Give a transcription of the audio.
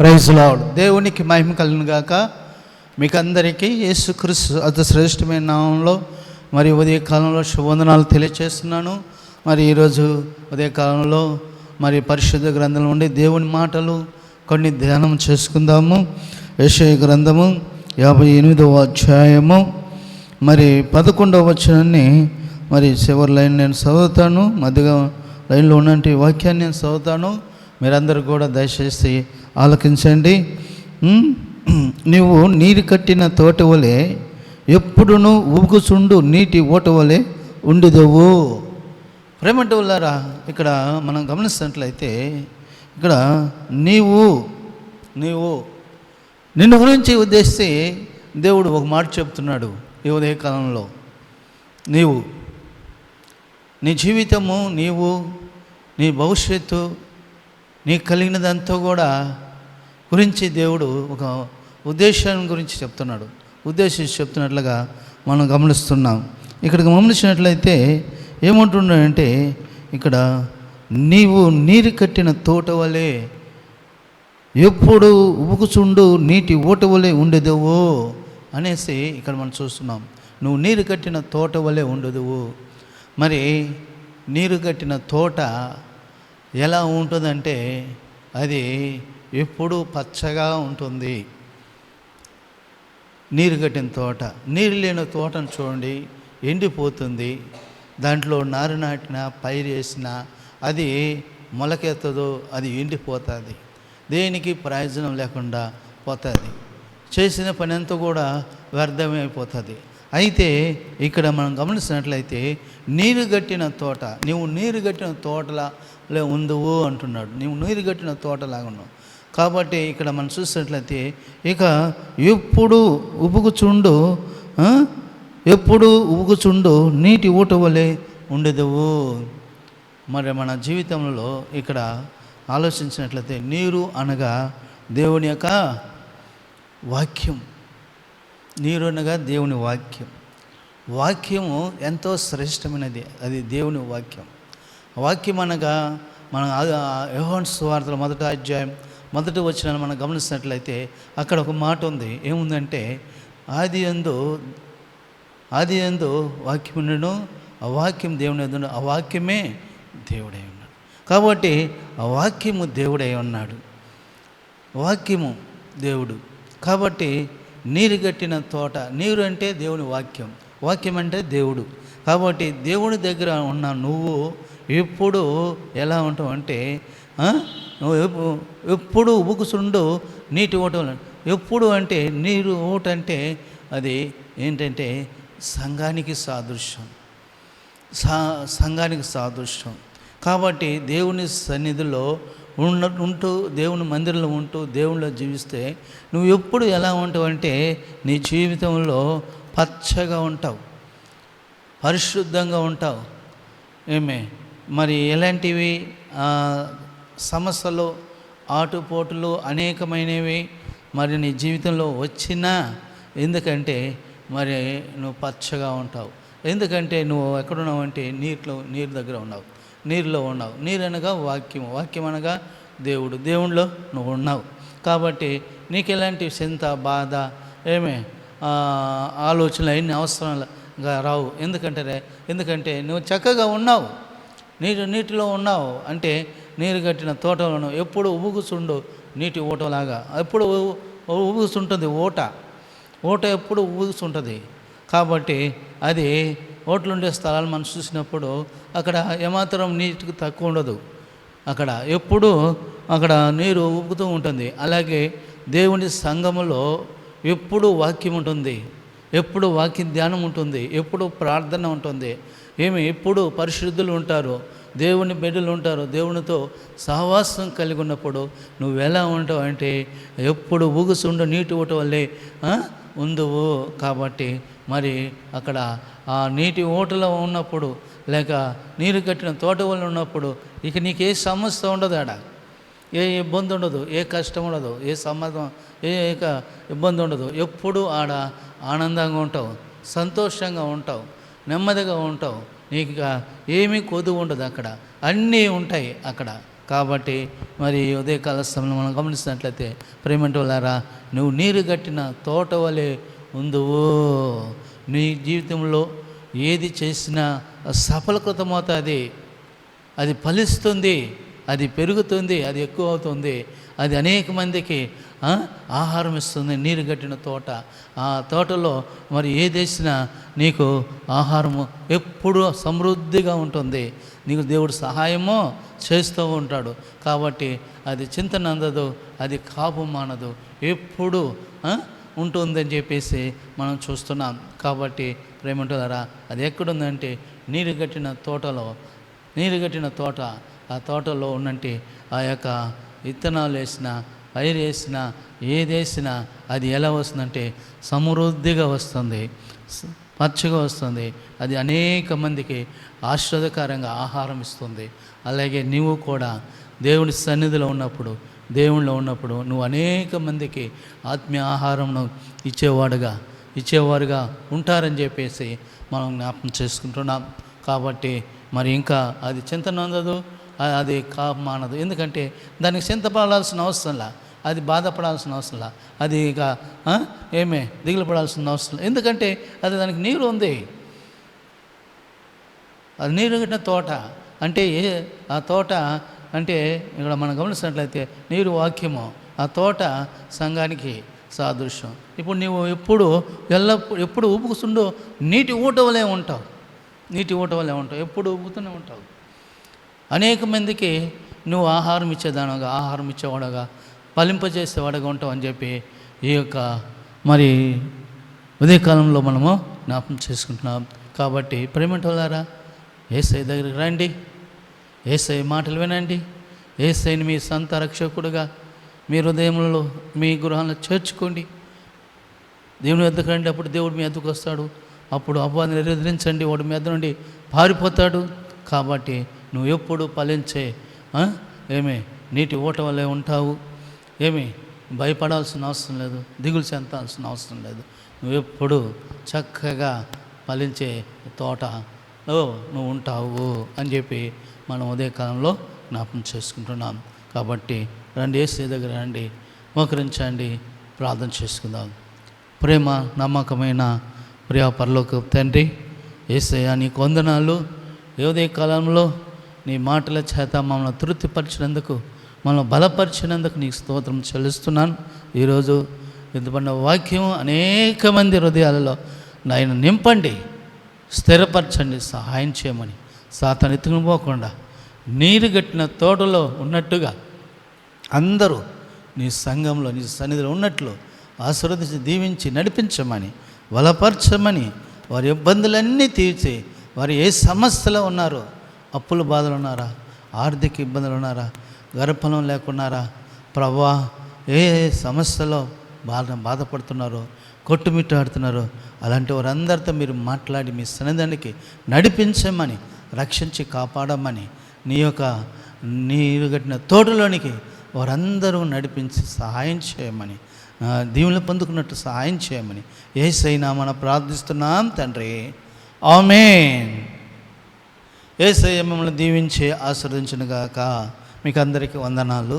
Praise lord. దేవునికి మహిమ కలుగును గాక. మీకు అందరికీ యేసుక్రీస్తు అతి శ్రేష్టమైన నామంలో మరి ఉదయకాలంలో శుభవందనాలు తెలియజేస్తున్నాను. మరి ఈరోజు ఉదయకాలంలో మరి పరిశుద్ధ గ్రంథం నుండి దేవుని మాటలు కొన్ని ధ్యానం చేసుకుందాము. యెషయా గ్రంథము 58వ అధ్యాయము మరి 11వ వచనాన్ని మరి చివరి లైన్ నేను చదువుతాను. మధ్యగా లైన్లో ఉన్నటువంటి వాక్యాన్ని నేను చదువుతాను. మీరందరూ కూడా దయచేసి ఆలకించండి. నీవు నీరు కట్టిన తోట వలె ఎప్పుడునూ ఊగుచుండు నీటి ఓట వలె ఉండిదవు. ప్రేమంటే వాళ్ళారా, ఇక్కడ మనం గమనిస్తున్నట్లయితే ఇక్కడ నిన్ను గురించి ఉద్దేశిస్తే దేవుడు ఒక మాట చెప్తున్నాడు. ఈ ఉదయకాలంలో నీ జీవితము, నీ భవిష్యత్తు, నీకు కలిగినదంతా కూడా గురించి దేవుడు ఒక ఉద్దేశం గురించి చెప్తున్నాడు. ఉద్దేశించి చెప్తున్నట్లుగా మనం గమనిస్తున్నాం. ఇక్కడికి గమనించినట్లయితే ఏమంటున్నాడంటే, ఇక్కడ నీవు నీరు కట్టిన తోట వలె ఎప్పుడు ఉబుకుచుండు నీటి ఓట వలె ఉండేదవు అనేసి ఇక్కడ మనం చూస్తున్నాం. నువ్వు నీరు కట్టిన తోట వలె ఉండదువు. మరి నీరు కట్టిన తోట ఎలా ఉంటుందంటే అది ఎప్పుడూ పచ్చగా ఉంటుంది. నీరు కట్టిన తోట, నీరు లేని తోటను చూడండి, ఎండిపోతుంది. దాంట్లో నారు నాటినా పైరు వేసినా అది మొలకెత్తదో, అది ఎండిపోతుంది. దేనికి ప్రయోజనం లేకుండా పోతుంది. చేసిన పని అంతా కూడా వ్యర్థమైపోతుంది. అయితే ఇక్కడ మనం గమనించినట్లయితే నీరు కట్టిన తోట, నీవు నీరు కట్టిన తోటలా ఉందువు అంటున్నాడు. నీవు నీరు కట్టిన తోటలాగా ఉన్నావు. కాబట్టి ఇక్కడ మనం చూసినట్లయితే ఇక ఎప్పుడు ఉబుకుచుండు నీటి ఊట వలె ఉండేదవు. మరి మన జీవితంలో ఇక్కడ ఆలోచించినట్లయితే నీరు అనగా దేవుని యొక్క వాక్యం. నీరు అనగా దేవుని వాక్యము ఎంతో శ్రేష్టమైనది. అది దేవుని వాక్యం అనగా మన యోహాను సువార్తలో 1వ అధ్యాయం 1వ వచనాన్ని మనం గమనించినట్లయితే అక్కడ ఒక మాట ఉంది. ఏముందంటే, ఆది యందు వాక్యం ఉండెను, ఆ వాక్యం దేవుని యందు, ఆ వాక్యమే దేవుడై ఉన్నాడు. కాబట్టి ఆ వాక్యము దేవుడై ఉన్నాడు. వాక్యము దేవుడు. కాబట్టి నీరు కట్టిన తోట, నీరు అంటే దేవుని వాక్యం అంటే దేవుడు. కాబట్టి దేవుని దగ్గర ఉన్న నువ్వు ఎప్పుడు ఎలా ఉంటావు అంటే, నువ్వు ఎప్పుడు ఉబుకుచుండు నీటి ఓట. ఎప్పుడు అంటే నీరు ఓట అంటే అది ఏంటంటే సంఘానికి సాదృశ్యం. కాబట్టి దేవుని సన్నిధిలో ఉంటూ, దేవుని మందిరంలో ఉంటూ, దేవునిలో జీవిస్తే నువ్వు ఎప్పుడు ఎలా ఉంటావు అంటే నీ జీవితంలో పచ్చగా ఉంటావు, పరిశుద్ధంగా ఉంటావు. మరి ఎలాంటివి సమస్యలు, ఆటుపోటులు అనేకమైనవి మరి నీ జీవితంలో వచ్చినా, ఎందుకంటే మరి నువ్వు పచ్చగా ఉంటావు. ఎందుకంటే నువ్వు ఎక్కడున్నావు అంటే నీరు దగ్గర ఉన్నావు, నీరులో ఉన్నావు. నీరు అనగా వాక్యం అనగా దేవుడిలో నువ్వు ఉన్నావు. కాబట్టి నీకు ఎలాంటి చింత, బాధ, ఆలోచనలు ఎన్ని అవసరంగా రావు. ఎందుకంటే నువ్వు చక్కగా ఉన్నావు, నీటిలో ఉన్నావు. అంటే నీరు కట్టిన తోటలను ఎప్పుడు ఉబుకుచుండు నీటి ఓటలాగా. ఎప్పుడు ఉబుకుతుంటుంది ఓట ఎప్పుడు ఉబుకుతుంటుంది. కాబట్టి అది ఓట్లుండే స్థలాలు మనం చూసినప్పుడు అక్కడ ఏమాత్రం నీటికి తక్కువ ఉండదు. అక్కడ నీరు ఉబుకుతూ ఉంటుంది. అలాగే దేవుని సంఘములో ఎప్పుడు వాక్యం ఉంటుంది, ఎప్పుడు వాక్య ధ్యానం ఉంటుంది, ఎప్పుడు ప్రార్థన ఉంటుంది. ఎప్పుడు పరిశుద్ధులు ఉంటారు, దేవుని బిడ్డలు ఉంటారు. దేవునితో సహవాసం కలిగి ఉన్నప్పుడు నువ్వు ఎలా ఉంటావు అంటే ఎప్పుడు ఊగుచుండు నీటి ఊట వల్లే ఉందువు. కాబట్టి మరి అక్కడ ఆ నీటి ఊటలో ఉన్నప్పుడు, లేక నీరు కట్టిన తోట వల్ల ఉన్నప్పుడు ఇక నీకు ఏ సమస్య ఉండదు. ఆడ ఏ ఇబ్బంది ఉండదు, ఏ కష్టం ఉండదు, ఏ సంబంధం, ఏ ఇబ్బంది ఉండదు. ఎప్పుడు ఆడ ఆనందంగా ఉంటావు, సంతోషంగా ఉంటావు, నెమ్మదిగా ఉంటావు. నీకు ఏమీ కొదువు ఉండదు. అక్కడ అన్నీ ఉంటాయి. కాబట్టి మరి ఉదయకాల సమయంలో మనం గమనించినట్లయితే ప్రేమంటే వాళ్ళారా, నువ్వు నీరు గట్టిన తోట వలె ఉందువు. నీ జీవితంలో ఏది చేసినా సఫలీకృతమవుతుంది, అది ఫలిస్తుంది, అది పెరుగుతుంది, అది ఎక్కువ అవుతుంది, అది అనేక మందికి ఆహారం ఇస్తుంది. నీరు గట్టిన తోట, ఆ తోటలో మరి ఏదేసినా నీకు ఆహారము ఎప్పుడూ సమృద్ధిగా ఉంటుంది. నీకు దేవుడు సహాయమో చేస్తూ ఉంటాడు. కాబట్టి అది చింతన అందదు, అది కాపు మానదు, ఎప్పుడు ఉంటుందని చెప్పేసి మనం చూస్తున్నాం. కాబట్టి ప్రేమంటారా, అది ఎక్కడుందంటే నీరు గట్టిన తోటలో. నీరు గట్టిన తోట, ఆ తోటలో ఉన్నంటే ఆ యొక్క విత్తనాలు వేసినా, పైరు వేసినా, ఏదేసినా అది ఎలా వస్తుందంటే సమృద్ధిగా వస్తుంది, పచ్చగా వస్తుంది. అది అనేక మందికి ఆశ్చర్యకరంగా ఆహారం ఇస్తుంది. అలాగే నువ్వు కూడా దేవుని సన్నిధిలో ఉన్నప్పుడు, దేవునిలో ఉన్నప్పుడు నువ్వు అనేక మందికి ఆత్మీయ ఆహారంను ఇచ్చేవారుగా ఉంటారని చెప్పేసి మనం జ్ఞాపకం చేసుకుంటున్నాం. కాబట్టి మరి ఇంకా అది చింతన అందదు, అది మానదు. ఎందుకంటే దానికి చింతపడాల్సిన అవసరంలా, అది బాధపడాల్సిన అవసరంలా, అది ఇక దిగులు పడాల్సిన అవసరం. ఎందుకంటే అది దానికి నీరు ఉంది. అది నీరు కట్టిన తోట అంటే ఆ తోట అంటే ఇక్కడ మనం గమనించినట్లయితే నీరు వాక్యము, ఆ తోట సంఘానికి సాదృశ్యం. ఇప్పుడు నువ్వు ఎప్పుడు ఊపుకుతుండో నీటి ఊట వలే ఉంటావు, ఎప్పుడు ఊపుతూనే ఉంటావు. అనేక మందికి నువ్వు ఆహారం ఇచ్చేవాడుగా ఫలింపజేసేవాడుగా ఉంటావు అని చెప్పి ఈ యొక్క మరి ఉదయకాలంలో మనము జ్ఞాపకం చేసుకుంటున్నాం. కాబట్టి ప్రేమంటోలారా, యేసయ్య దగ్గరికి రండి, యేసయ్య మాటలు వినండి, యేసయ్యని మీ సొంత రక్షకుడుగా మీ హృదయంలో మీ గృహాలను చేర్చుకోండి. దేవుని ఎద్దకు రండి, అప్పుడు దేవుడు మీ ఎద్దకు వస్తాడు. అప్పుడు అపవాదిని ఎదిరించండి, వాడు మీ ఎద్ద నుండి పారిపోతాడు. కాబట్టి నువ్వు ఎప్పుడు ఫలించే నీటి ఊట వల్లే ఉంటావు. భయపడాల్సిన అవసరం లేదు, దిగులు చెందాల్సిన అవసరం లేదు. నువ్వు ఎప్పుడు చక్కగా ఫలించే తోటలో నువ్వు ఉంటావు అని చెప్పి మనం ఉదయకాలంలో జ్ఞాపకం చేసుకుంటున్నాం. కాబట్టి రండి, యేసయ్య దగ్గర రండి, మోకరించండి, ప్రార్థన చేసుకుందాం. ప్రేమ నమ్మకమైన ప్రియ పరలోకపు తండ్రి, యేసయ్య నీకు వందనాలు. ఉదయ కాలంలో నీ మాటల చేత మమ్మల్ని తృప్తిపరిచినందుకు, మనల్ని బలపరిచినందుకు నీకు స్తోత్రం చెల్లిస్తున్నాను. ఈరోజు వినబడిన వాక్యం అనేక మంది హృదయాలలో నాయన నింపండి, స్థిరపరచండి, సహాయం చేయమని. సాతాను ఎత్తుకుని పోకుండా నీరు గట్టిన తోటలో ఉన్నట్టుగా అందరూ నీ సంఘంలో నీ సన్నిధిలో ఉన్నట్లు ఆశీర్వదించి దీవించి నడిపించమని, బలపరచమని, వారి ఇబ్బందులన్నీ తీర్చి, వారు ఏ సమస్యలో ఉన్నారో, అప్పుల బాధలు ఉన్నారా, ఆర్థిక ఇబ్బందులు ఉన్నారా, గర్భఫలం లేకున్నారా, ప్రభువా ఏ సమస్యలో బాధపడుతున్నారో, కొట్టుమిట్టాడుతున్నారో అలాంటి వారందరితో మీరు మాట్లాడి మీ సన్నిధానికి నడిపించమని, రక్షించి కాపాడమని, నీ యొక్క నీరు కట్టిన తోటలోనికి వారందరూ నడిపించి సహాయం చేయమని, దీవులు పొందుకున్నట్టు సహాయం చేయమని యేసయ్య నామమున ప్రార్థిస్తున్నాం తండ్రి, ఆమేన్. యేసయ్య మిమ్మల్ని దీవించి ఆశీర్వదించును గాక. మీకు అందరికీ వందనాలు.